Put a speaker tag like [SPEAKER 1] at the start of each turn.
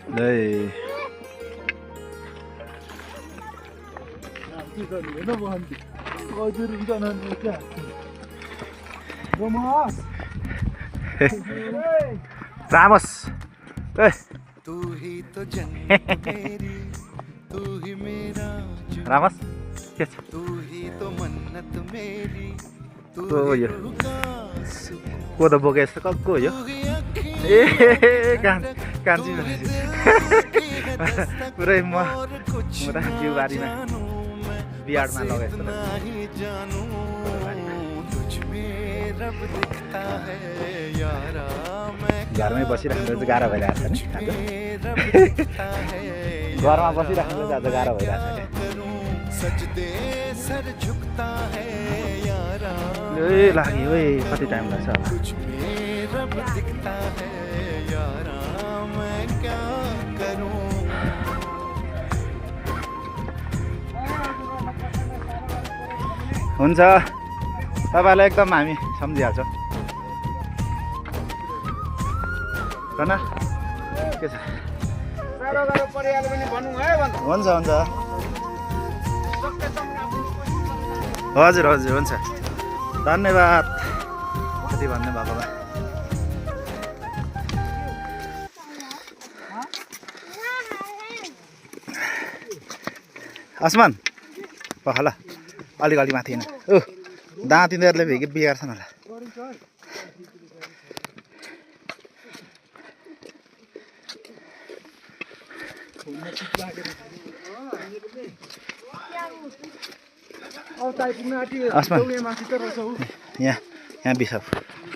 [SPEAKER 1] Đây. Vamos. Vamos. Yes. Oh iya. Gua udah boga kok gua ya. Kanji. पुरै म त जिउबारीमा बिहारमा लगाएको घरमै बसिराख्नु चाहिँ गाह्रो भइरहेको छ नि घरमा बसिराख्नु चाहिँ आज गाह्रो भइरहेको छ ए लाग्यो है कति टाइम लाग्छ हुन्छ तपाईलाई एकदम हामी सम्झिहाल्छौँ हैन के छ गाह्रो गाह्रो परिहाल्यो भने भन्नु है भन्नु हुन्छ हुन्छ हजुर हजुर हुन्छ धन्यवाद कति भन्ने बाबालाई आसमान पखाला अलि अलि माथि हैन ओ दाँत तिनीहरुले भेगे बिगार्छन् होला आसमान यहाँ बिसाउ